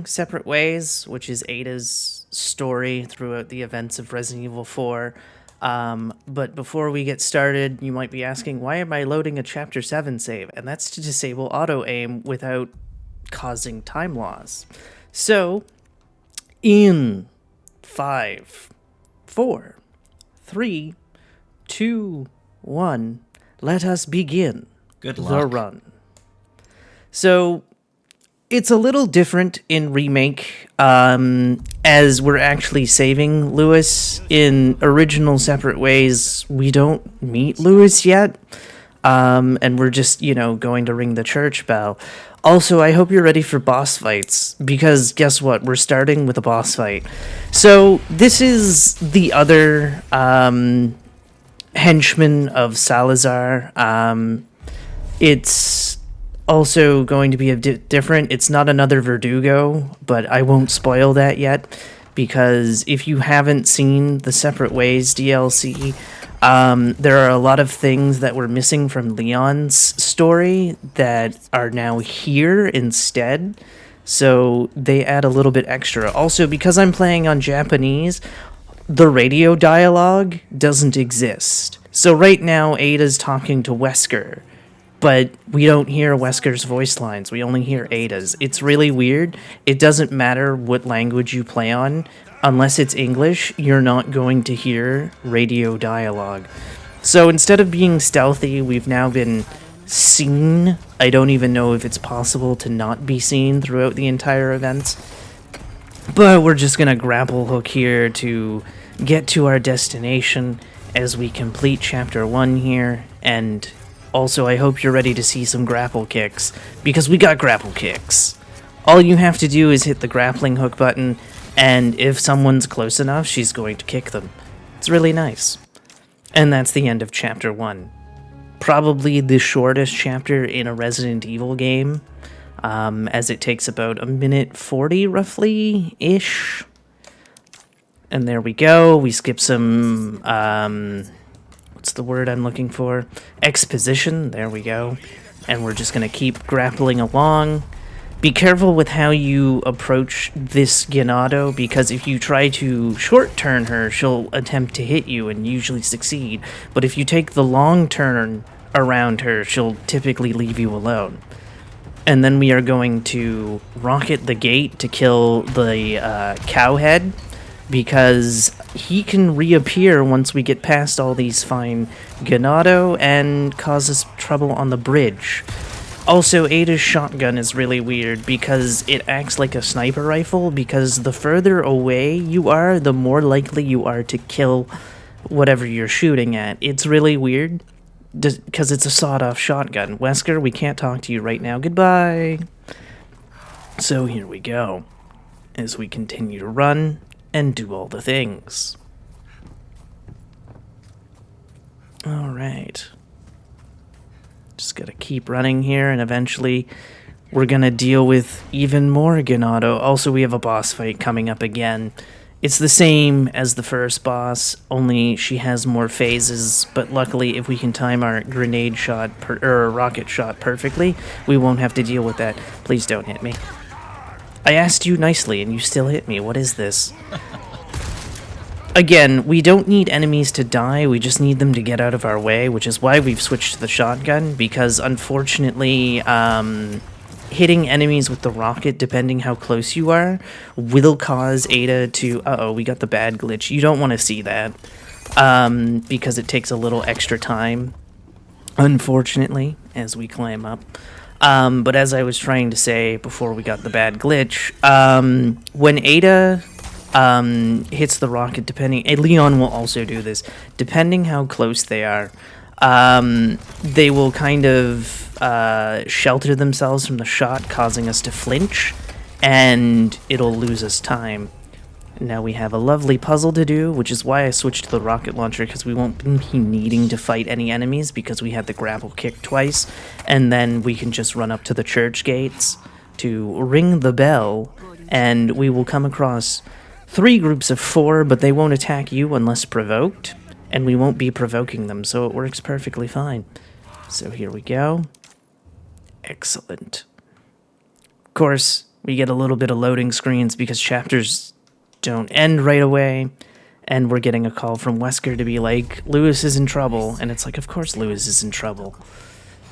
Separate Ways, which is Ada's story throughout the events of Resident Evil 4. But before we get started, you might be asking, why am I loading a Chapter 7 save? And that's to disable auto-aim without causing time loss. So, in 5, 4, 3, 2, 1, let us begin Good the luck. run. So, it's a little different in Remake, as we're actually saving Lewis. In original Separate Ways, we don't meet Lewis yet, and we're just, going to ring the church bell. Also, I hope you're ready for boss fights, because guess what? We're starting with a boss fight. So, this is the other henchman of Salazar. It's also going to be a different. It's not another Verdugo, but I won't spoil that yet, because if you haven't seen the Separate Ways DLC, there are a lot of things that were missing from Leon's story that are now here instead. So they add a little bit extra. Also, because I'm playing on Japanese, the radio dialogue doesn't exist. So right now, Ada's talking to Wesker, but we don't hear Wesker's voice lines. We only hear Ada's. It's really weird. It doesn't matter what language you play on. Unless it's English, you're not going to hear radio dialogue. So instead of being stealthy, we've now been seen. I don't even know if it's possible to not be seen throughout the entire events. But we're just going to grapple hook here to get to our destination as we complete Chapter 1 here. And also, I hope you're ready to see some grapple kicks, because we got grapple kicks. All you have to do is hit the grappling hook button, and if someone's close enough, she's going to kick them. It's really nice. And that's the end of Chapter 1. Probably the shortest chapter in a Resident Evil game, as it takes about a minute 40, roughly-ish. And there we go. We skip some, what's the word I'm looking for? Exposition. There we go. And we're just going to keep grappling along. Be careful with how you approach this Ganado, because if you try to short turn her, she'll attempt to hit you and usually succeed. But if you take the long turn around her, she'll typically leave you alone. And then we are going to rocket the gate to kill the cowhead, because he can reappear once we get past all these fine Ganado and cause us trouble on the bridge. Also, Ada's shotgun is really weird because it acts like a sniper rifle, because the further away you are, the more likely you are to kill whatever you're shooting at. It's really weird because it's a sawed-off shotgun. Wesker, we can't talk to you right now. Goodbye. So here we go, as we continue to run and do all the things. Alright. Just gotta keep running here, and eventually we're gonna deal with even more Ganado. Also, we have a boss fight coming up again. It's the same as the first boss, only she has more phases, but luckily if we can time our grenade shot or rocket shot perfectly, we won't have to deal with that. Please don't hit me. I asked you nicely and you still hit me. What is this? Again, we don't need enemies to die, we just need them to get out of our way, which is why we've switched to the shotgun, because unfortunately, hitting enemies with the rocket, depending how close you are, will cause Ada to... Uh-oh, we got the bad glitch. You don't want to see that, because it takes a little extra time, unfortunately, as we climb up. But as I was trying to say before we got the bad glitch, when Ada hits the rocket, depending... Leon will also do this. Depending how close they are, they will kind of shelter themselves from the shot, causing us to flinch, and it'll lose us time. Now we have a lovely puzzle to do, which is why I switched to the rocket launcher, because we won't be needing to fight any enemies, because we had the grapple kick twice, and then we can just run up to the church gates to ring the bell, and we will come across 3 groups of 4, but they won't attack you unless provoked, and we won't be provoking them, so it works perfectly fine. So here we go. Excellent. Of course, We get a little bit of loading screens because chapters don't end right away. And we're getting a call from Wesker to be like, Lewis is in trouble. And it's like, of course Lewis is in trouble.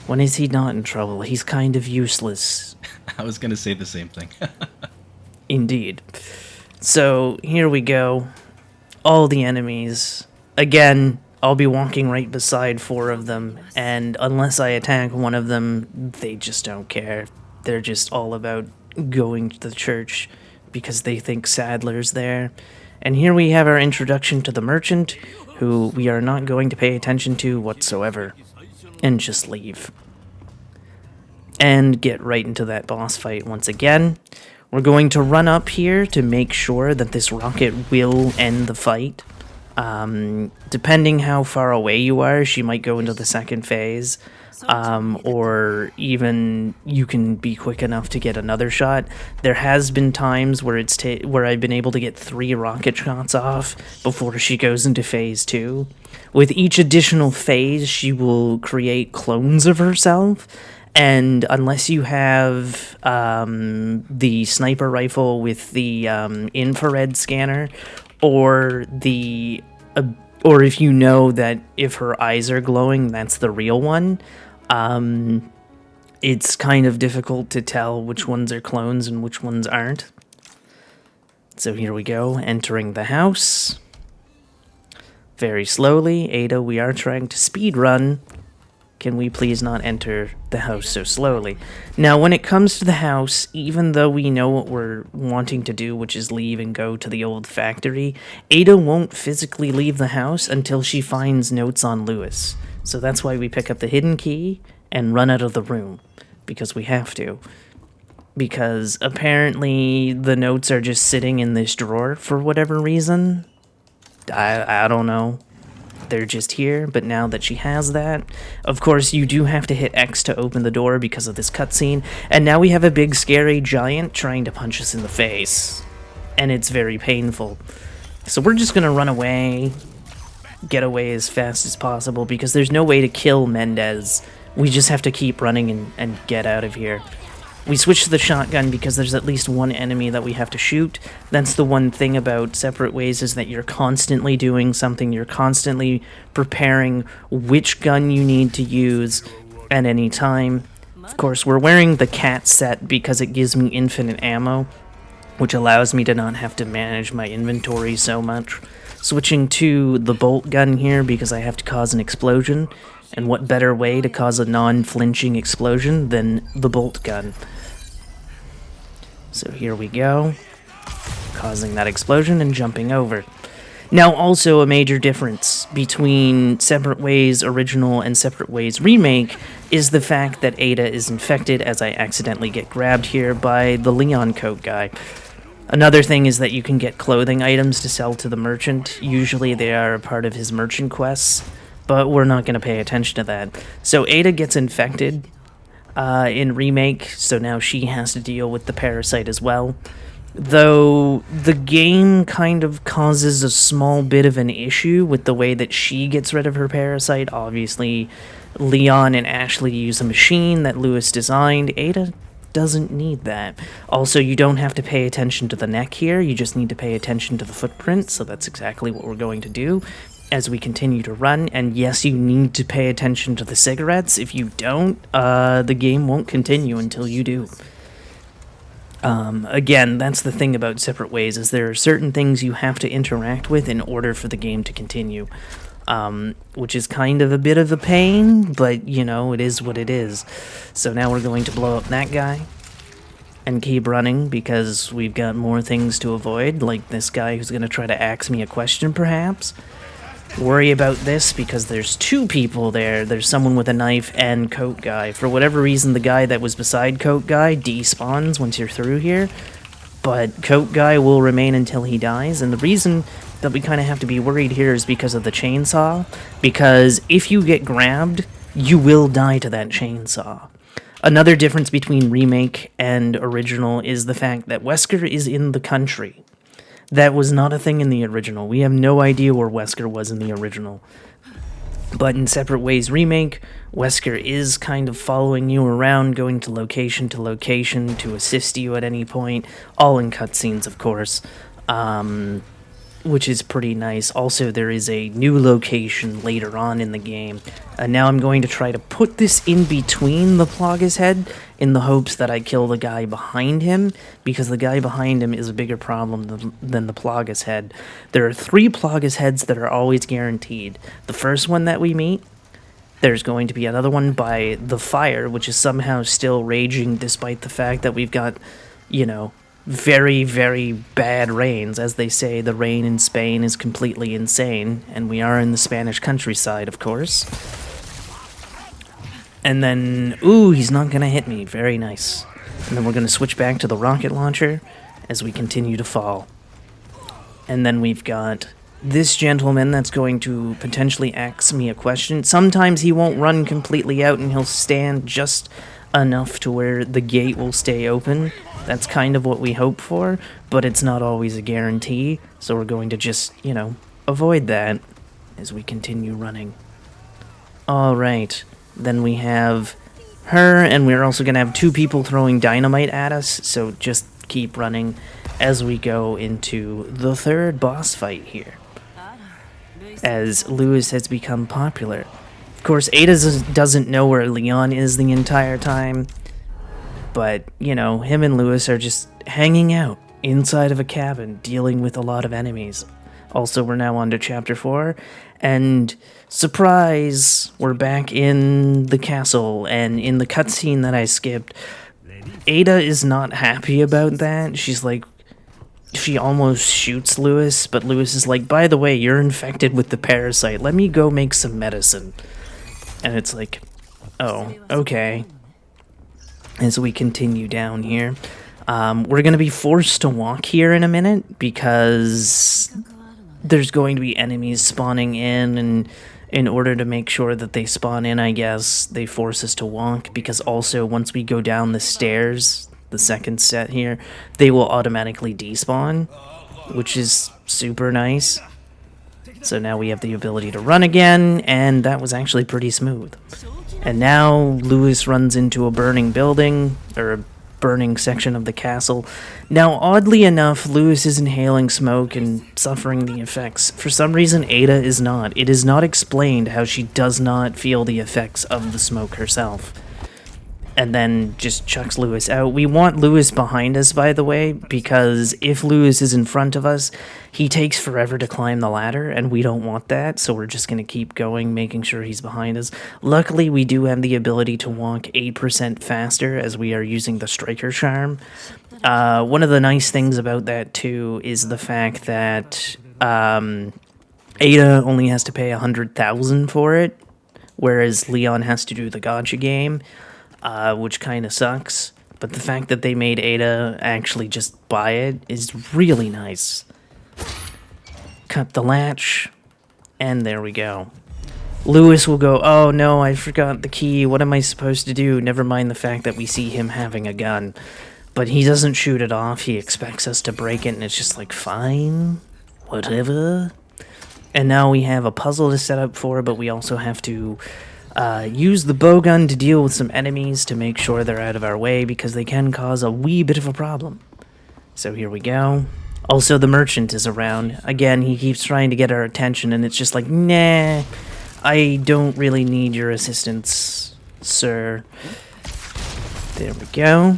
When is he not in trouble? He's kind of useless. I was going to say the same thing. Indeed. So here we go. All the enemies. Again, I'll be walking right beside 4 of them. And unless I attack one of them, they just don't care. They're just all about going to the church because they think Sadler's there. And here we have our introduction to the merchant, who we are not going to pay attention to whatsoever, and just leave. And get right into that boss fight once again. We're going to run up here to make sure that this rocket will end the fight. Depending how far away you are, she might go into the second phase. Or even you can be quick enough to get another shot. There has been times where where I've been able to get 3 rocket shots off before she goes into phase 2. With each additional phase, she will create clones of herself, and unless you have the sniper rifle with the infrared scanner, or if you know that if her eyes are glowing, that's the real one. It's kind of difficult to tell which ones are clones and which ones aren't. So here we go, entering the house. Very slowly. Ada, we are trying to speed run. Can we please not enter the house so slowly? Now, when it comes to the house, even though we know what we're wanting to do, which is leave and go to the old factory, Ada won't physically leave the house until she finds notes on Lewis. So that's why we pick up the hidden key and run out of the room, because we have to. Because apparently the notes are just sitting in this drawer for whatever reason. I don't know. They're just here, but now that she has that, of course you do have to hit X to open the door because of this cutscene, and now we have a big scary giant trying to punch us in the face. And it's very painful. So we're just gonna run away, get away as fast as possible, because there's no way to kill Mendez. We just have to keep running and get out of here. We switch to the shotgun because there's at least one enemy that we have to shoot. That's the one thing about Separate Ways, is that you're constantly doing something. You're constantly preparing which gun you need to use at any time. Of course, we're wearing the cat set because it gives me infinite ammo, which allows me to not have to manage my inventory so much. Switching to the bolt gun here because I have to cause an explosion. And what better way to cause a non-flinching explosion than the bolt gun? So here we go, causing that explosion and jumping over. Now, also a major difference between Separate Ways Original and Separate Ways Remake is the fact that Ada is infected, as I accidentally get grabbed here by the Leon coat guy. Another thing is that you can get clothing items to sell to the merchant. Usually they are a part of his merchant quests, but we're not going to pay attention to that. So Ada gets infected in Remake, so now she has to deal with the parasite as well. Though the game kind of causes a small bit of an issue with the way that she gets rid of her parasite. Obviously, Leon and Ashley use a machine that Lewis designed. Ada doesn't need that. Also, you don't have to pay attention to the neck here, you just need to pay attention to the footprint, so that's exactly what we're going to do as we continue to run. And yes, you need to pay attention to the cigarettes. If you don't, the game won't continue until you do. Again, that's the thing about Separate Ways, is there are certain things you have to interact with in order for the game to continue. Which is kind of a bit of a pain, but, you know, it is what it is. So now we're going to blow up that guy and keep running, because we've got more things to avoid, like this guy who's going to try to ask me a question, perhaps. Worry about this because there's 2 people there. There's someone with a knife and Coat Guy. For whatever reason, the guy that was beside Coat Guy despawns once you're through here, but Coat Guy will remain until he dies. And the reason that we kind of have to be worried here is because of the chainsaw, because if you get grabbed, you will die to that chainsaw. Another difference between Remake and Original is the fact that Wesker is in the country. That was not a thing in the original. We have no idea where Wesker was in the original. But in Separate Ways Remake, Wesker is kind of following you around, going to location to assist you at any point, all in cutscenes, of course, which is pretty nice. Also, there is a new location later on in the game. Now I'm going to try to put this in between the Plagas head in the hopes that I kill the guy behind him, because the guy behind him is a bigger problem than the Plagas head. There are 3 Plagas heads that are always guaranteed. The first one that we meet, there's going to be another one by the fire, which is somehow still raging despite the fact that we've got, you know, very, very bad rains. As they say, the rain in Spain is completely insane, and we are in the Spanish countryside, of course. And then, ooh, he's not gonna hit me. Very nice. And then we're gonna switch back to the rocket launcher as we continue to fall. And then we've got this gentleman that's going to potentially ask me a question. Sometimes he won't run completely out and he'll stand just enough to where the gate will stay open. That's kind of what we hope for, but it's not always a guarantee, so we're going to just, you know, avoid that as we continue running. Alright, then we have her, and we're also going to have 2 people throwing dynamite at us, so just keep running as we go into the 3rd boss fight here, as Lewis has become popular. Of course, Ada doesn't know where Leon is the entire time, but, you know, him and Lewis are just hanging out inside of a cabin, dealing with a lot of enemies. Also, we're now on to Chapter 4, and surprise, we're back in the castle, and in the cutscene that I skipped, Ada is not happy about that. She's like, she almost shoots Lewis, but Lewis is like, by the way, you're infected with the parasite, let me go make some medicine. And it's like, oh, okay. As we continue down here, we're going to be forced to walk here in a minute because there's going to be enemies spawning in, and in order to make sure that they spawn in, I guess, they force us to walk, because also once we go down the stairs, the second set here, they will automatically despawn, which is super nice. So now we have the ability to run again, and that was actually pretty smooth. And now Lewis runs into a burning building, or a burning section of the castle. Now, oddly enough, Lewis is inhaling smoke and suffering the effects. For some reason, Ada is not. It is not explained how she does not feel the effects of the smoke herself. And then just chucks Lewis out. We want Lewis behind us, by the way, because if Lewis is in front of us, he takes forever to climb the ladder, and we don't want that, so we're just going to keep going, making sure he's behind us. Luckily, we do have the ability to walk 8% faster, as we are using the Striker Charm. One of the nice things about that, too, is the fact that Ada only has to pay 100,000 for it, whereas Leon has to do the gacha game. Which kind of sucks, but the fact that they made Ada actually just buy it is really nice. Cut the latch, and there we go. Lewis will go, oh no, I forgot the key, what am I supposed to do? Never mind the fact that we see him having a gun. But he doesn't shoot it off, he expects us to break it, and it's just like, fine, whatever. And now we have a puzzle to set up for, but we also have to use the bowgun to deal with some enemies to make sure they're out of our way, because they can cause a wee bit of a problem. So here we go. Also, the merchant is around. Again, he keeps trying to get our attention, and it's just like, nah, I don't really need your assistance, sir. There we go.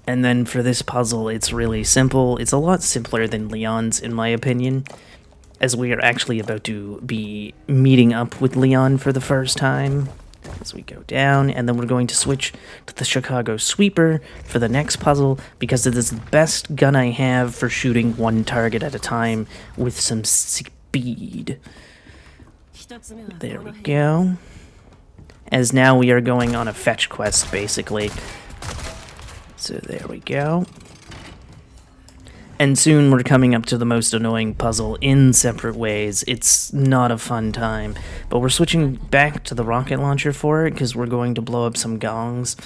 And then for this puzzle, it's really simple. It's a lot simpler than Leon's, in my opinion, as we are actually about to be meeting up with Leon for the first time. As we go down, and then we're going to switch to the Chicago Sweeper for the next puzzle, because it is the best gun I have for shooting one target at a time with some speed. There we go. As now we are going on a fetch quest, basically. So there we go. And soon we're coming up to the most annoying puzzle in Separate Ways. It's not a fun time. But we're switching back to the rocket launcher for it, because we're going to blow up some gongs.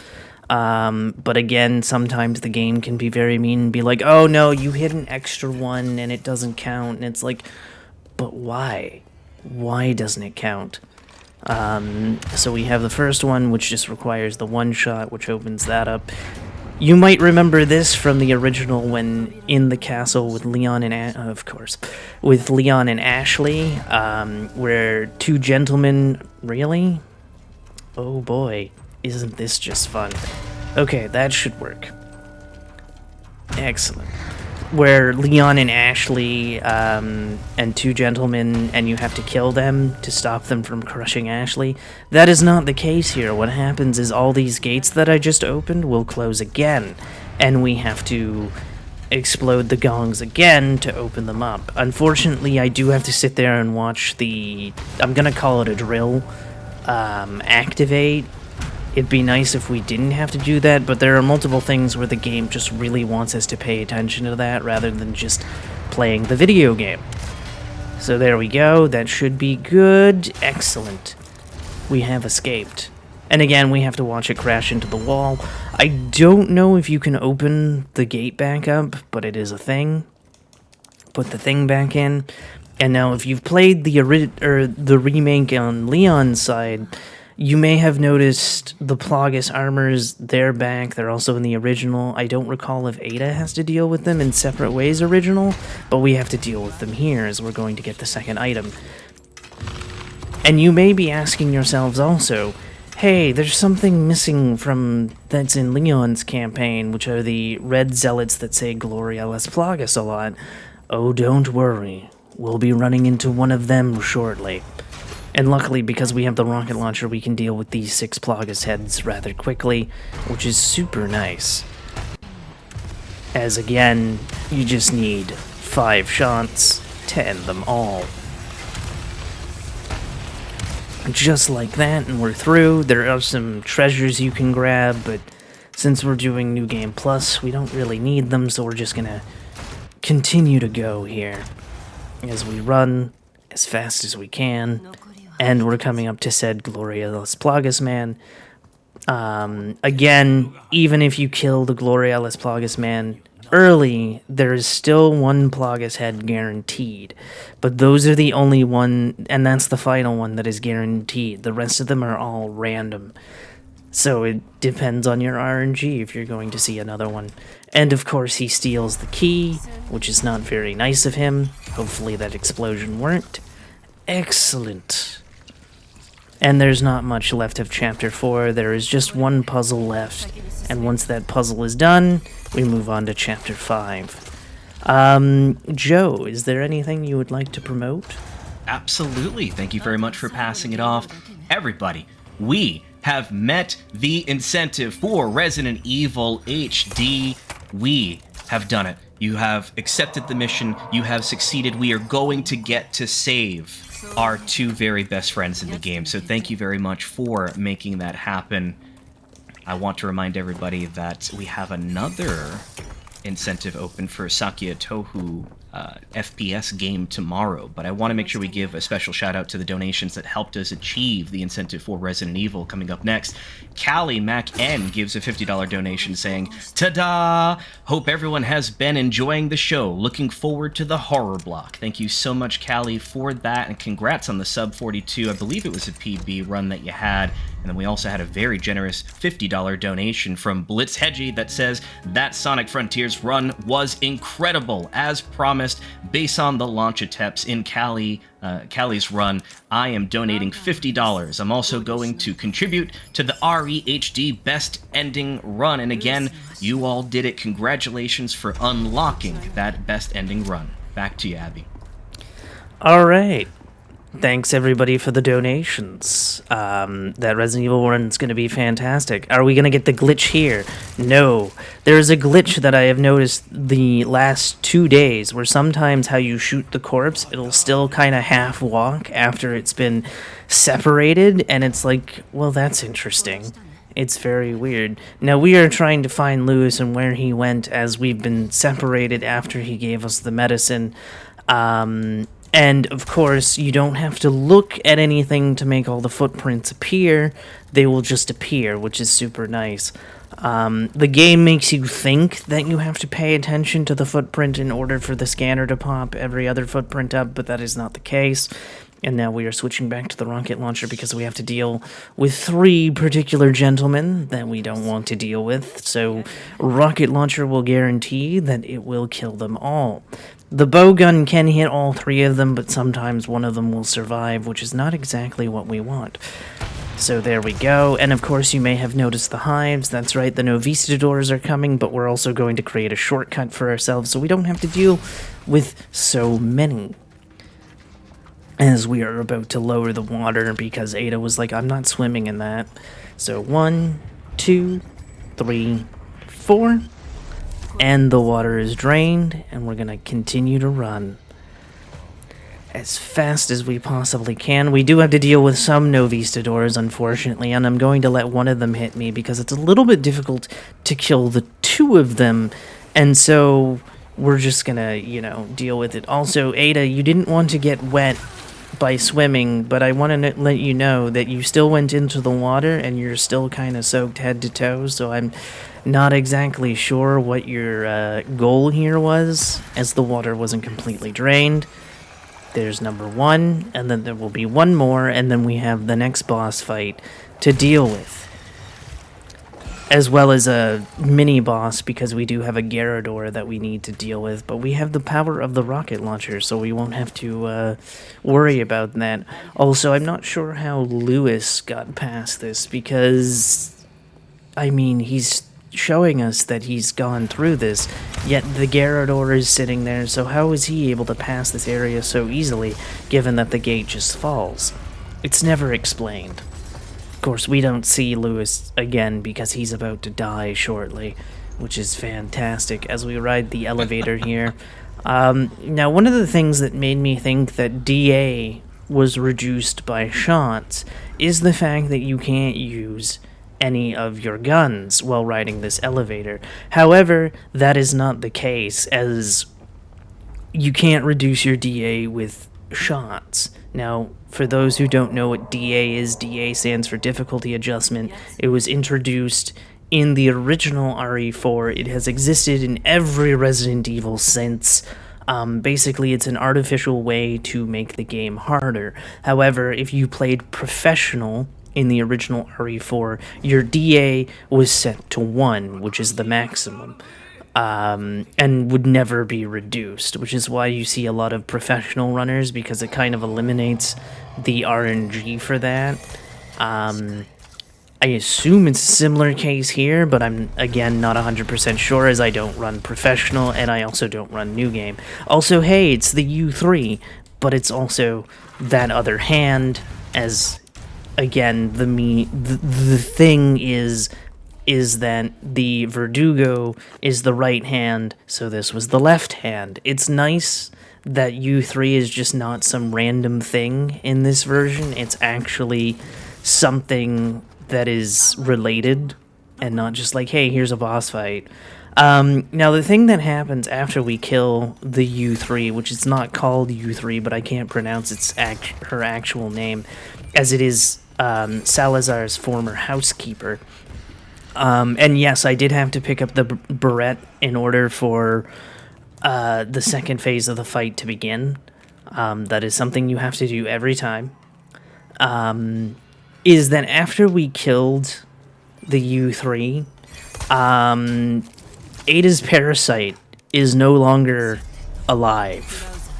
But again, sometimes the game can be very mean and be like, oh no, you hit an extra one and it doesn't count. And it's like, but why? Why doesn't it count? So we have the first one, which just requires the one shot, which opens that up. You might remember this from the original when in the castle with Leon and of course, with Leon and Ashley, where two gentlemen. Really? Oh boy, isn't this just fun? Okay, that should work. Excellent. Where Leon and Ashley and two gentlemen, and you have to kill them to stop them from crushing Ashley. That is not the case here. What happens is all these gates that I just opened will close again, and we have to explode the gongs again to open them up. Unfortunately, I do have to sit there and watch the, I'm gonna call it a drill, activate. It'd be nice if we didn't have to do that, but there are multiple things where the game just really wants us to pay attention to that rather than just playing the video game. So there we go, that should be good. Excellent. We have escaped. And again, we have to watch it crash into the wall. I don't know if you can open the gate back up, but it is a thing. Put the thing back in. And now if you've played the remake on Leon's side, you may have noticed the Plagas armors, they're back. They're also in the original. I don't recall if Ada has to deal with them in separate ways original, but we have to deal with them here as we're going to get the second item. And you may be asking yourselves also, hey, there's something missing from that's in Leon's campaign, which are the red zealots that say Gloria Les Plagas a lot. Oh, don't worry. We'll be running into one of them shortly. And luckily, because we have the rocket launcher, we can deal with these 6 Plagas heads rather quickly, which is super nice. As again, you just need 5 shots to end them all. Just like that, and we're through. There are some treasures you can grab, but since we're doing New Game Plus, we don't really need them, so we're just gonna continue to go here as we run as fast as we can. And we're coming up to said Gloria Les Plagas man. Again, even if you kill the Gloria Les Plagas man early, there is still 1 Plagas head guaranteed. But those are the only one, and that's the final one that is guaranteed. The rest of them are all random. So it depends on your RNG if you're going to see another one. And of course he steals the key, which is not very nice of him. Hopefully that explosion worked. Excellent. And there's not much left of Chapter 4, there is just 1 puzzle left, and once that puzzle is done, we move on to Chapter 5. Joe, is there anything you would like to promote? Absolutely, thank you very much for passing it off. Everybody, we have met the incentive for Resident Evil HD. We have done it. You have accepted the mission, you have succeeded, we are going to get to save our 2 very best friends in the game. So thank you very much for making that happen. I want to remind everybody that we have another incentive open for Sakia Tohu FPS game tomorrow, but I want to make sure we give a special shout out to the donations that helped us achieve the incentive for Resident Evil. Coming up next, Callie Mac N gives a $50 donation saying, "Ta-da! Hope everyone has been enjoying the show. Looking forward to the horror block." Thank you so much, Callie, for that, and congrats on the sub 42. I believe it was a PB run that you had. And then we also had a very generous $50 donation from Blitz Hedgie that says, "That Sonic Frontiers run was incredible. As promised, based on the launch attempts in Callie's run, I am donating $50. I'm also going to contribute to the REHD Best Ending Run." And again, you all did it. Congratulations for unlocking that Best Ending Run. Back to you, Abby. All right. Thanks everybody for the donations. That Resident Evil run is going to be fantastic. Are we going to get the glitch here? No. There's a glitch that I have noticed the last 2 days where sometimes how you shoot the corpse, it'll still kind of half walk after it's been separated, and it's like, well, that's interesting. It's very weird. Now we are trying to find Lewis and where he went as we've been separated after he gave us the medicine. And, of course, you don't have to look at anything to make all the footprints appear. They will just appear, which is super nice. The game makes you think that you have to pay attention to the footprint in order for the scanner to pop every other footprint up, but that is not the case. And now we are switching back to the rocket launcher because we have to deal with 3 particular gentlemen that we don't want to deal with. So rocket launcher will guarantee that it will kill them all. The bowgun can hit all 3 of them, but sometimes one of them will survive, which is not exactly what we want. So there we go, and of course you may have noticed the hives. That's right, the Novistadors are coming, but we're also going to create a shortcut for ourselves so we don't have to deal with so many. As we are about to lower the water because Ada was like, I'm not swimming in that. So 1, 2, 3, 4, and the water is drained, and we're gonna continue to run as fast as we possibly can. We do have to deal with some Novistadors, unfortunately, and I'm going to let one of them hit me because it's a little bit difficult to kill the 2 of them, and so we're just gonna, you know, deal with it. Also, Ada, you didn't want to get wet by swimming, but I want to let you know that you still went into the water and you're still kind of soaked head to toe, so I'm not exactly sure what your goal here was, as the water wasn't completely drained. There's number 1, and then there will be 1 more, and then we have the next boss fight to deal with. As well as a mini-boss, because we do have a Gyarados that we need to deal with, but we have the power of the rocket launcher, so we won't have to worry about that. Also, I'm not sure how Lewis got past this, because, I mean, he's showing us that he's gone through this, yet the Gyarados is sitting there, so how is he able to pass this area so easily, given that the gate just falls? It's never explained. Of course, we don't see Lewis again because he's about to die shortly, which is fantastic as we ride the elevator here. Now, one of the things that made me think that DA was reduced by shots is the fact that you can't use any of your guns while riding this elevator. However, that is not the case, as you can't reduce your DA with shots. Now, for those who don't know what DA is, DA stands for difficulty adjustment. It was introduced in the original RE4. It has existed in every Resident Evil since. Basically, it's an artificial way to make the game harder. However, if you played professional in the original RE4, your DA was set to 1, which is the maximum. And would never be reduced, which is why you see a lot of professional runners, because it kind of eliminates the RNG for that. I assume it's a similar case here, but I'm, again, not 100% sure, as I don't run professional, and I also don't run new game. Also, hey, it's the U3, but it's also that other hand, as, again, the thing is that the Verdugo is the right hand, so this was the left hand. It's nice that U3 is just not some random thing in this version. It's actually something that is related, and not just like, hey, here's a boss fight. Now, the thing that happens after we kill the U3, which is not called U3, but I can't pronounce her actual name, as it is Salazar's former housekeeper. And yes, I did have to pick up the Barrette in order for the second phase of the fight to begin. That is something you have to do every time. Is that after we killed the U3, Ada's parasite is no longer alive.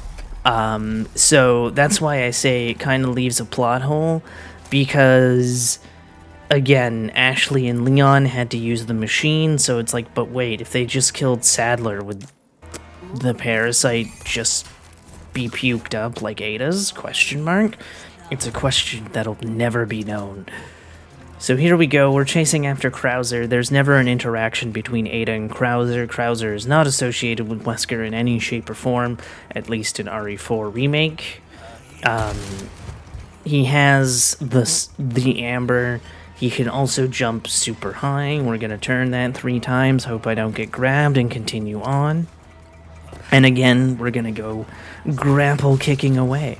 So that's why I say it kind of leaves a plot hole, because again, Ashley and Leon had to use the machine, so it's like, but wait, if they just killed Sadler, would the parasite just be puked up like Ada's? Question mark? It's a question that'll never be known. So here we go, we're chasing after Krauser. There's never an interaction between Ada and Krauser. Krauser is not associated with Wesker in any shape or form, at least in RE4 Remake. He has the amber. He can also jump super high. We're going to turn that 3 times, hope I don't get grabbed, and continue on. And again, we're going to go grapple kicking away.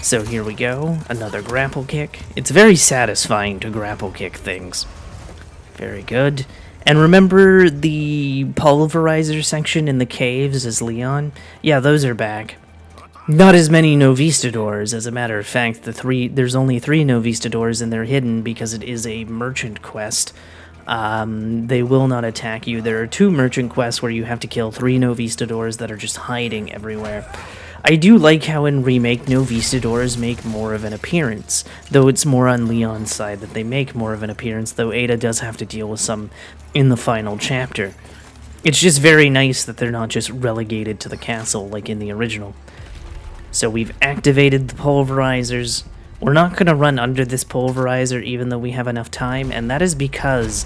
So here we go, another grapple kick. It's very satisfying to grapple kick things. Very good. And remember the pulverizer section in the caves as Leon? Yeah, those are back. Not as many Novistadors, as a matter of fact. There's only 3 Novistadors, and they're hidden because it is a merchant quest. They will not attack you. There are 2 merchant quests where you have to kill 3 Novistadors that are just hiding everywhere. I do like how in Remake, Novistadors make more of an appearance, though it's more on Leon's side that they make more of an appearance, though Ada does have to deal with some in the final chapter. It's just very nice that they're not just relegated to the castle like in the original. So we've activated the pulverizers. We're not going to run under this pulverizer even though we have enough time, and that is because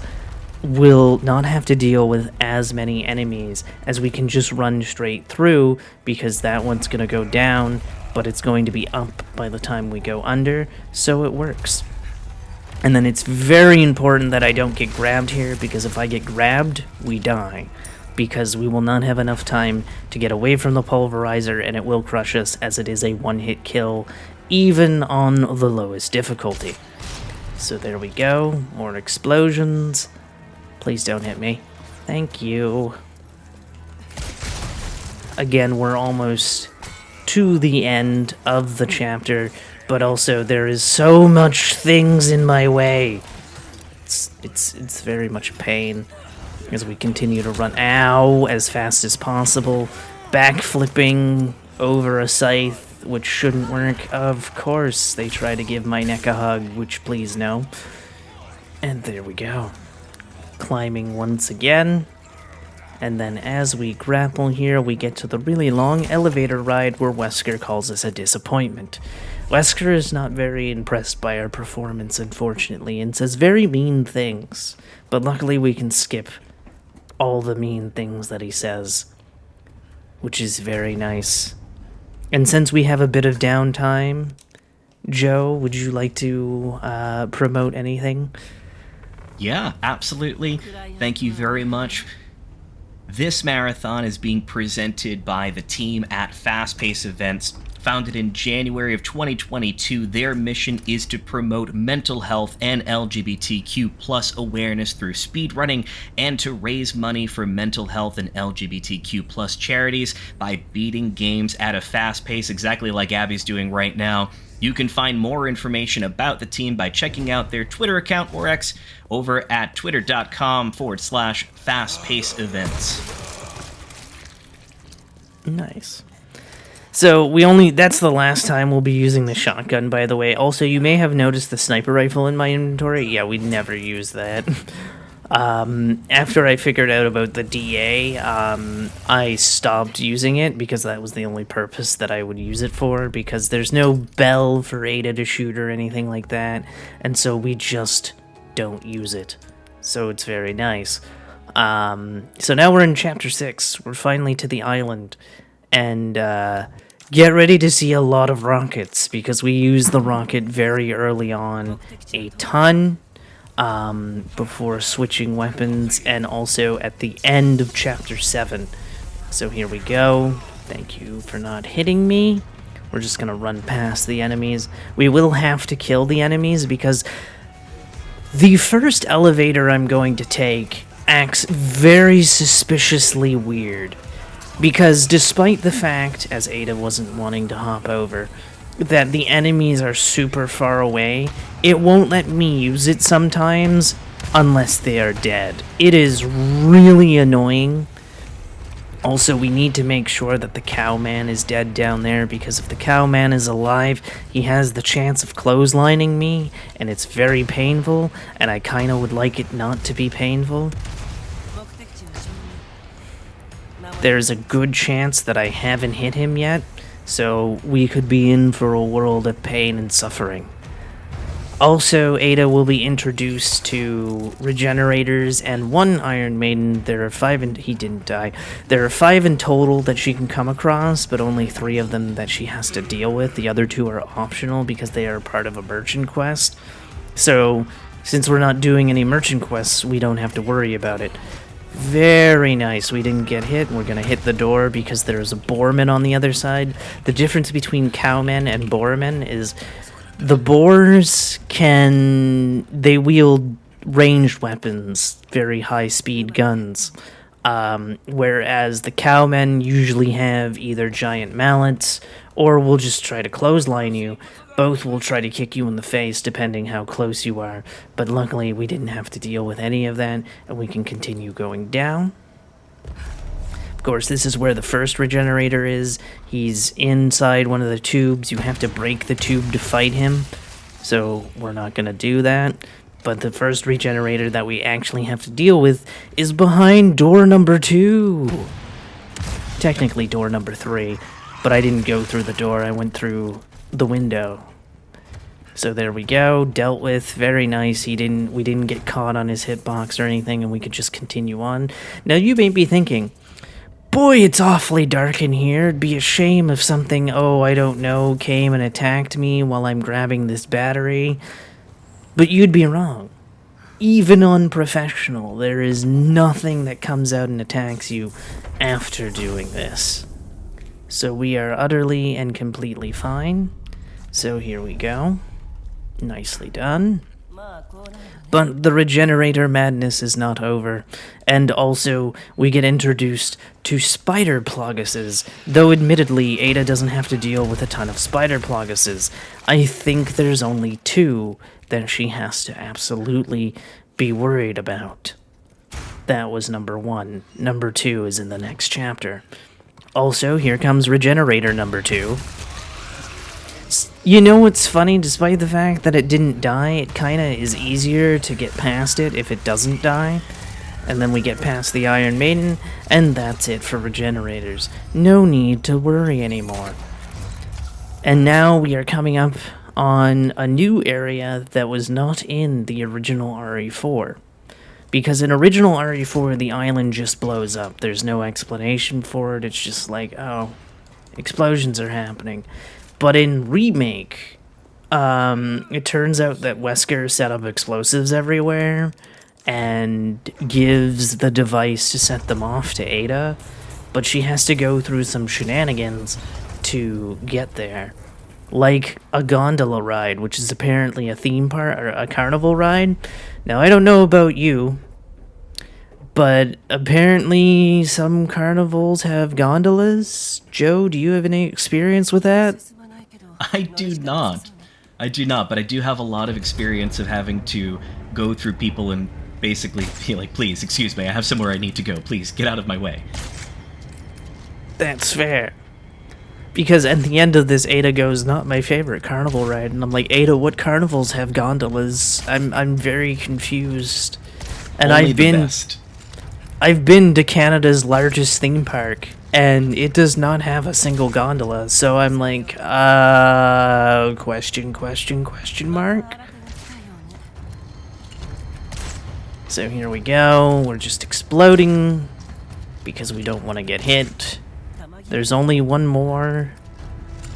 we'll not have to deal with as many enemies as we can just run straight through, because that one's going to go down, but it's going to be up by the time we go under, so it works. And then it's very important that I don't get grabbed here, because if I get grabbed, we die. Because we will not have enough time to get away from the pulverizer, and it will crush us, as it is a one-hit kill, even on the lowest difficulty. So there we go, more explosions. Please don't hit me. Thank you. Again, we're almost to the end of the chapter, but also there is so much things in my way. It's very much a pain as we continue to run as fast as possible, backflipping over a scythe, which shouldn't work. Of course, they try to give my neck a hug, which please no. And there we go. Climbing once again. And then as we grapple here, we get to the really long elevator ride where Wesker calls us a disappointment. Wesker is not very impressed by our performance, unfortunately, and says very mean things. But luckily we can skip all the mean things that he says, which is very nice. And since we have a bit of downtime, Joe, would you like to promote anything? Yeah, absolutely. Thank you very much. This marathon is being presented by the team at Fast Pace Events. Founded in January of 2022, their mission is to promote mental health and LGBTQ+ awareness through speedrunning, and to raise money for mental health and LGBTQ+ charities by beating games at a fast pace, exactly like Abby's doing right now. You can find more information about the team by checking out their Twitter account, or X, over at twitter.com/fastpaceevents. Nice. So that's the last time we'll be using the shotgun, by the way. Also, you may have noticed the sniper rifle in my inventory. Yeah, we never use that. After I figured out about the DA, I stopped using it because that was the only purpose that I would use it for, because there's no bell for Ada to shoot or anything like that, and so we just don't use it. So it's very nice. So now we're in Chapter 6. We're finally to the island, and get ready to see a lot of rockets, because we use the rocket very early on, a ton. Before switching weapons, and also at the end of Chapter 7. So here we go. Thank you for not hitting me. We're just gonna run past the enemies. We will have to kill the enemies, because the first elevator I'm going to take acts very suspiciously weird. Because despite the fact, as Ada wasn't wanting to hop over, that the enemies are super far away, it won't let me use it sometimes unless they are dead. It is really annoying. Also, we need to make sure that the cowman is dead down there, because if the cowman is alive, he has the chance of clotheslining me, and it's very painful, and I kinda would like it not to be painful. There's a good chance that I haven't hit him yet, so we could be in for a world of pain and suffering. Also, Ada will be introduced to regenerators and one Iron Maiden. There are 5 and he didn't die. There are 5 in total that she can come across, but only 3 of them that she has to deal with. The other 2 are optional because they are part of a merchant quest. So, since we're not doing any merchant quests, we don't have to worry about it. Very nice. We didn't get hit. We're going to hit the door because there's a boarman on the other side. The difference between cowmen and boarmen is the boars they wield ranged weapons, very high-speed guns. Whereas the cowmen usually have either giant mallets or will just try to clothesline you. Both will try to kick you in the face depending how close you are, but luckily we didn't have to deal with any of that, and we can continue going down. Of course, this is where the first regenerator is. He's inside one of the tubes. You have to break the tube to fight him, so we're not going to do that. But the first regenerator that we actually have to deal with is behind door number 2. Technically door number 3, but I didn't go through the door. I went through the window. So there we go, dealt with, very nice. We didn't get caught on his hitbox or anything, and we could just continue on. Now you may be thinking, boy, it's awfully dark in here. It'd be a shame if something, I don't know, came and attacked me while I'm grabbing this battery. But you'd be wrong. Even unprofessional, there is nothing that comes out and attacks you after doing this. So we are utterly and completely fine. So here we go. Nicely done. But the regenerator madness is not over. And also, we get introduced to spider ploguses, though admittedly, Ada doesn't have to deal with a ton of spider ploguses. I think there's only 2 that she has to absolutely be worried about. That was number 1. Number 2 is in the next chapter. Also, here comes regenerator number 2. You know what's funny? Despite the fact that it didn't die, it kinda is easier to get past it if it doesn't die. And then we get past the Iron Maiden, and that's it for regenerators. No need to worry anymore. And now we are coming up on a new area that was not in the original RE4. Because in original RE4, the island just blows up. There's no explanation for it. It's just like, oh, explosions are happening. But in Remake, it turns out that Wesker set up explosives everywhere and gives the device to set them off to Ada, but she has to go through some shenanigans to get there. Like a gondola ride, which is apparently a theme park or a carnival ride. Now, I don't know about you, but apparently some carnivals have gondolas. Joe, do you have any experience with that? I do not, but I do have a lot of experience of having to go through people and basically be like, please, excuse me, I have somewhere I need to go, please, get out of my way. That's fair. Because at the end of this, Ada goes, not my favorite carnival ride, and I'm like, Ada, what carnivals have gondolas? I'm very confused. And Only the best. I've been to Canada's largest theme park, and it does not have a single gondola, so I'm like, question mark? So here we go, we're just exploding, because we don't want to get hit. There's only one more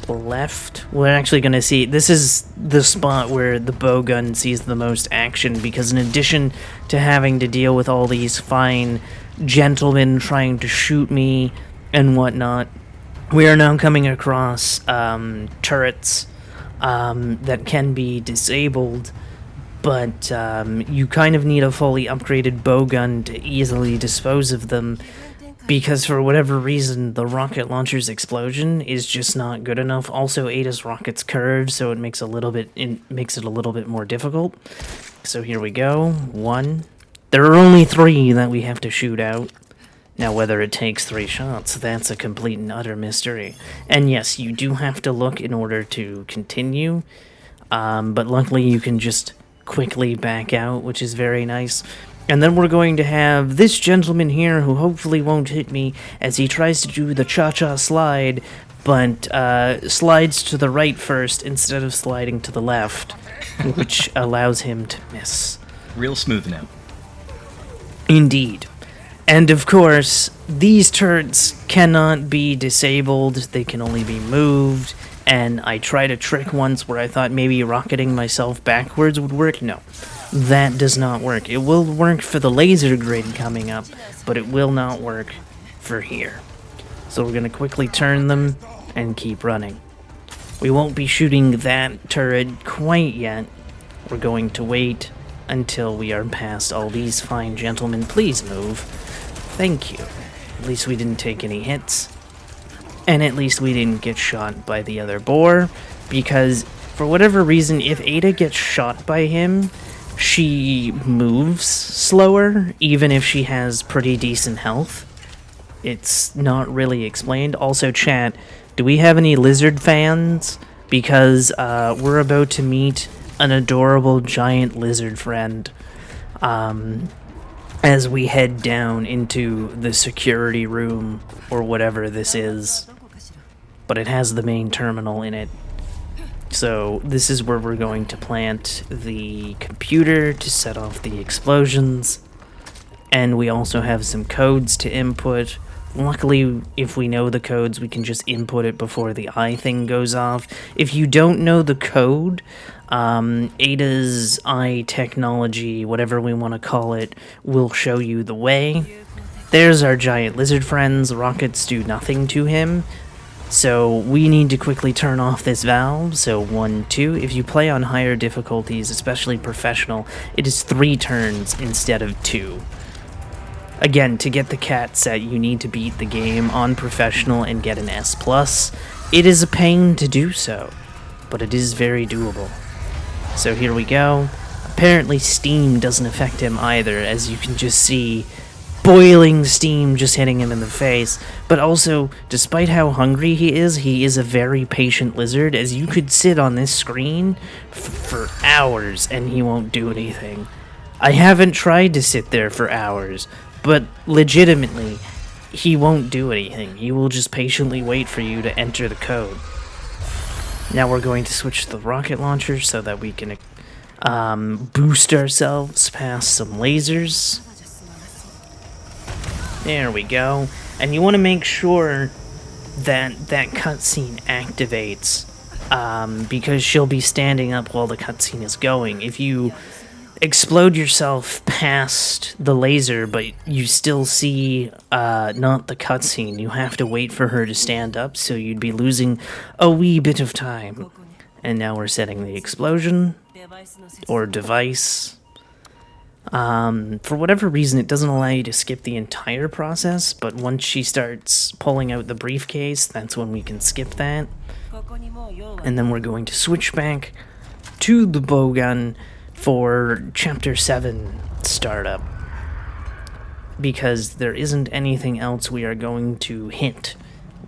left. We're actually going to see, this is the spot where the bowgun sees the most action, because in addition to having to deal with all these fine gentlemen trying to shoot me and whatnot, we are now coming across turrets that can be disabled, but you kind of need a fully upgraded bowgun to easily dispose of them, because for whatever reason the rocket launcher's explosion is just not good enough. Also, Ada's rocket's curved, so it makes it a little bit more difficult. So here we go. 1. There are only 3 that we have to shoot out. Now, whether it takes 3 shots, that's a complete and utter mystery. And yes, you do have to look in order to continue, but luckily you can just quickly back out, which is very nice. And then we're going to have this gentleman here who hopefully won't hit me as he tries to do the cha-cha slide, but slides to the right first instead of sliding to the left, which allows him to miss. Real smooth now. Indeed. And of course, these turrets cannot be disabled, they can only be moved, and I tried a trick once where I thought maybe rocketing myself backwards would work. No. That does not work. It will work for the laser grid coming up, but it will not work for here. So we're going to quickly turn them and keep running. We won't be shooting that turret quite yet. We're going to wait until we are past all these fine gentlemen. Please move. Thank you. At least we didn't take any hits. And at least we didn't get shot by the other boar, because for whatever reason, if Ada gets shot by him, she moves slower, even if she has pretty decent health. It's not really explained. Also, chat, do we have any lizard fans? Because we're about to meet an adorable giant lizard friend as we head down into the security room, or whatever this is. But it has the main terminal in it. So this is where we're going to plant the computer to set off the explosions. And we also have some codes to input. Luckily, if we know the codes, we can just input it before the eye thing goes off. If you don't know the code, Ada's eye technology, whatever we want to call it, will show you the way. There's our giant lizard friends. Rockets do nothing to him. So we need to quickly turn off this valve. So 1, 2. If you play on higher difficulties, especially professional, it is 3 turns instead of 2. Again, to get the cat set, you need to beat the game on professional and get an S+. It is a pain to do so, but it is very doable. So here we go. Apparently steam doesn't affect him either, as you can just see boiling steam just hitting him in the face. But also, despite how hungry he is a very patient lizard, as you could sit on this screen for hours and he won't do anything. I haven't tried to sit there for hours, but legitimately, he won't do anything. He will just patiently wait for you to enter the code. Now we're going to switch to the rocket launcher so that we can boost ourselves past some lasers. There we go. And you want to make sure that that cutscene activates, because she'll be standing up while the cutscene is going. If you explode yourself past the laser, but you still see not the cutscene, you have to wait for her to stand up, so you'd be losing a wee bit of time. And now we're setting the explosion, or device. For whatever reason, it doesn't allow you to skip the entire process, but once she starts pulling out the briefcase, that's when we can skip that. And then we're going to switch back to the bowgun for Chapter 7 startup, because there isn't anything else we are going to hit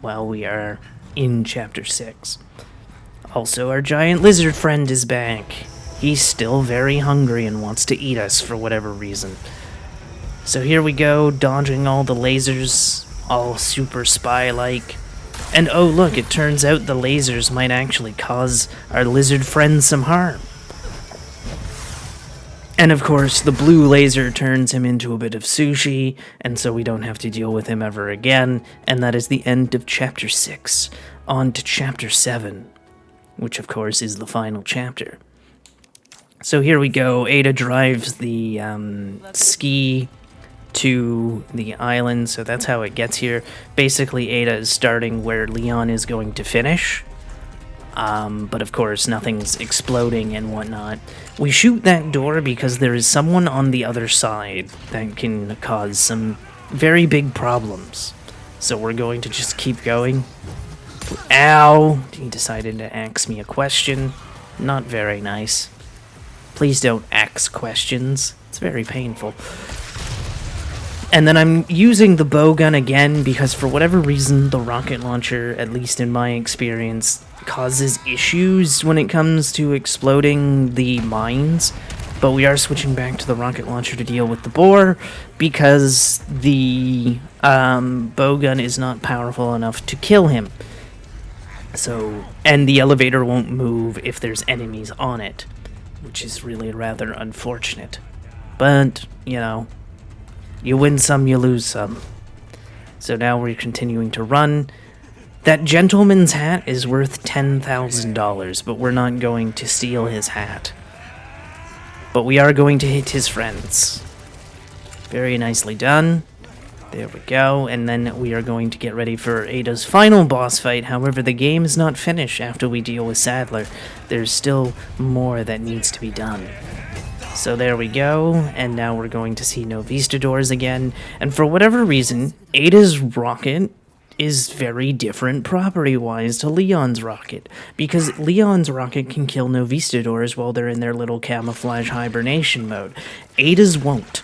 while we are in Chapter 6. Also, our giant lizard friend is back. He's still very hungry and wants to eat us for whatever reason. So here we go, dodging all the lasers, all super spy-like. And oh look, it turns out the lasers might actually cause our lizard friend some harm. And of course, the blue laser turns him into a bit of sushi, and so we don't have to deal with him ever again. And that is the end of Chapter 6. On to Chapter 7, which of course is the final chapter. So here we go. Ada drives the ski to the island, so that's how it gets here. Basically, Ada is starting where Leon is going to finish. But of course, nothing's exploding and whatnot. We shoot that door because there is someone on the other side that can cause some very big problems. So we're going to just keep going. Ow! He decided to ask me a question. Not very nice. Please don't ask questions. It's very painful. And then I'm using the bowgun again because for whatever reason, the rocket launcher, at least in my experience, causes issues when it comes to exploding the mines. But we are switching back to the rocket launcher to deal with the boar because the bowgun is not powerful enough to kill him. So, and the elevator won't move if there's enemies on it, which is really rather unfortunate. But, you know, you win some, you lose some. So now we're continuing to run. That gentleman's hat is worth $10,000, but we're not going to steal his hat. But we are going to hit his friends. Very nicely done. There we go, and then we are going to get ready for Ada's final boss fight. However, the game is not finished after we deal with Sadler. There's still more that needs to be done. So there we go, and now we're going to see Novistadors again, and for whatever reason, Ada's rocket is very different property-wise to Leon's rocket, because Leon's rocket can kill Novistadors while they're in their little camouflage hibernation mode. Ada's won't.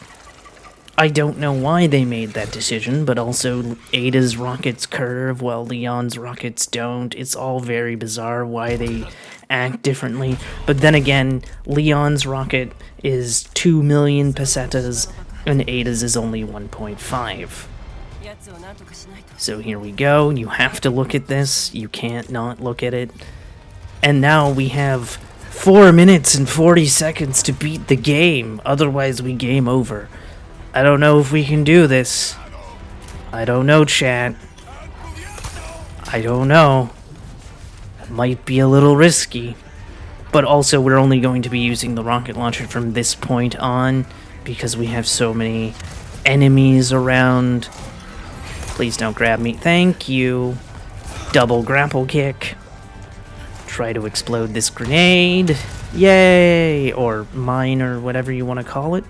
I don't know why they made that decision, but also Ada's rockets curve while Leon's rockets don't. It's all very bizarre why they act differently. But then again, Leon's rocket is 2 million pesetas, and Ada's is only 1.5. So here we go. You have to look at this. You can't not look at it. And now we have 4 minutes and 40 seconds to beat the game. Otherwise, we game over. I don't know if we can do this. I don't know, chat. I don't know. Might be a little risky. But also, we're only going to be using the rocket launcher from this point on because we have so many enemies around. Please don't grab me. Thank you. Double grapple kick. Try to explode this grenade. Yay! Or mine, or whatever you want to call it.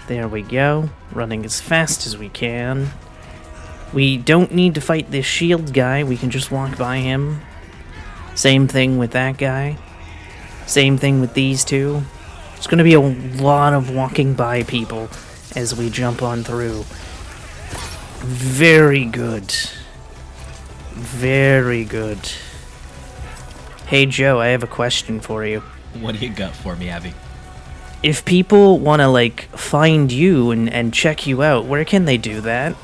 There we go. Running as fast as we can. We don't need to fight this shield guy. We can just walk by him. Same thing with that guy. Same thing with these two. It's going to be a lot of walking by people as we jump on through. Very good. Very good. Hey Joe, I have a question for you. What do you got for me, Abby? If people want to, like, find you and check you out, where can they do that?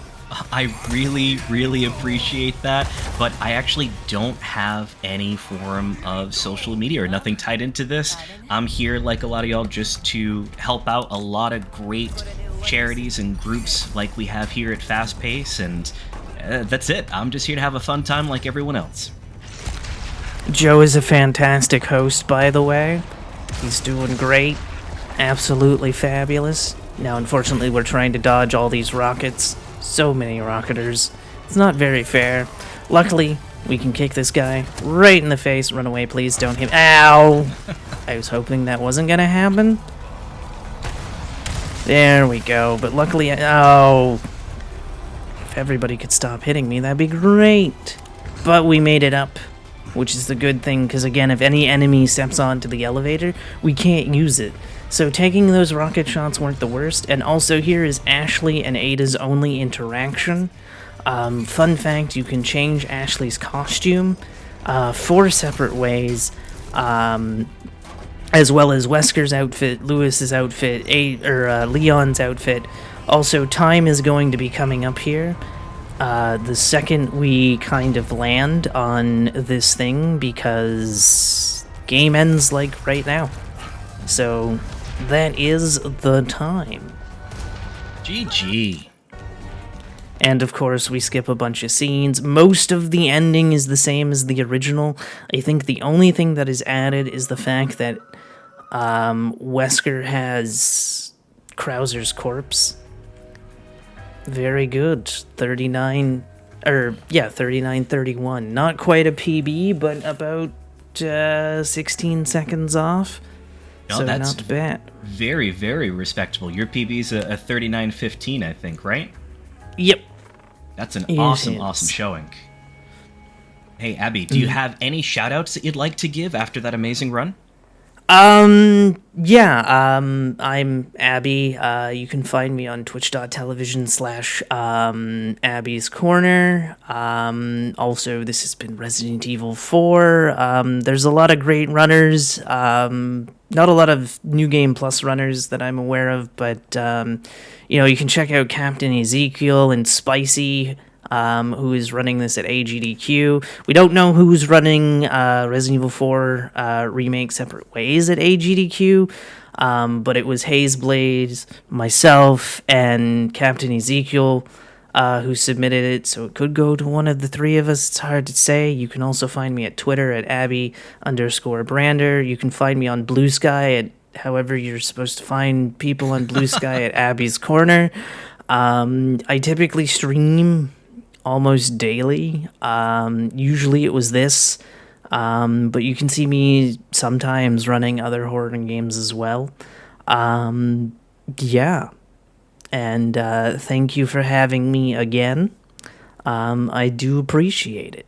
I really appreciate that, but I actually don't have any form of social media or nothing tied into this. I'm here, like a lot of y'all, just to help out a lot of great charities and groups like we have here at Fast Pace, and that's it. I'm just here to have a fun time like everyone else. Joe is a fantastic host, by the way. He's doing great. Absolutely fabulous. Now, unfortunately, we're trying to dodge all these rockets. So many rocketers. It's not very fair. Luckily, we can kick this guy right in the face. Run away, please. Don't hit. Ow! I was hoping that wasn't gonna happen. There we go. But luckily, oh. If everybody could stop hitting me, that'd be great. But we made it up, which is the good thing, because again, if any enemy steps onto the elevator, we can't use it. So taking those rocket shots weren't the worst, and also here is Ashley and Ada's only interaction. Fun fact, you can change Ashley's costume 4 separate ways, as well as Wesker's outfit, Lewis's outfit, Leon's outfit. Also, time is going to be coming up here. The second we kind of land on this thing, because game ends like right now. So that is the time. GG. And of course, we skip a bunch of scenes. Most of the ending is the same as the original. I think the only thing that is added is the fact that Wesker has Krauser's corpse. Very good. 39-31. Not quite a PB, but about 16 seconds off. No, so that's not bad. Very, very respectable. Your PB's a 39.15, I think, right? Yep. That's an awesome showing. Hey, Abby, do you have any shout-outs that you'd like to give after that amazing run? Yeah, I'm Abby. You can find me on twitch.tv/Abby's Corner. Also, this has been Resident Evil 4. There's a lot of great runners. Not a lot of New Game Plus runners that I'm aware of, but, you can check out Captain Ezekiel and Spicy, who is running this at AGDQ. We don't know who's running Resident Evil 4 Remake Separate Ways at AGDQ, but it was Hazeblade, myself, and Captain Ezekiel who submitted it, so it could go to one of the three of us. It's hard to say. You can also find me at Twitter at Abby_Brander. You can find me on Blue Sky at however you're supposed to find people on Blue Sky at Abby's Corner. I typically stream almost daily. Usually it was this, but you can see me sometimes running other horror games as well. Yeah. And thank you for having me again. I do appreciate it.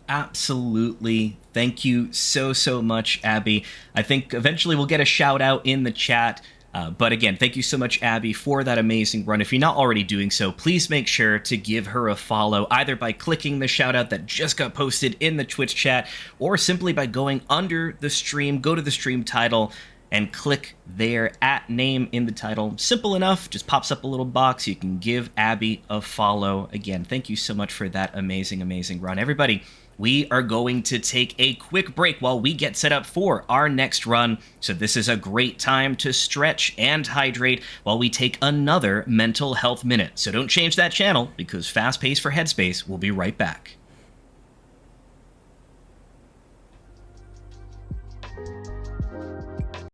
Absolutely. Thank you so much, Abby. I think eventually we'll get a shout out in the chat. But again, thank you so much, Abby, for that amazing run. If you're not already doing so, please make sure to give her a follow, either by clicking the shout out that just got posted in the Twitch chat, or simply by going under the stream, go to the stream title, and click their @name in the title. Simple enough, just pops up a little box. You can give Abby a follow. Again, thank you so much for that amazing run. Everybody, we are going to take a quick break while we get set up for our next run. So this is a great time to stretch and hydrate while we take another mental health minute. So don't change that channel, because Fast Pace for Headspace will be right back.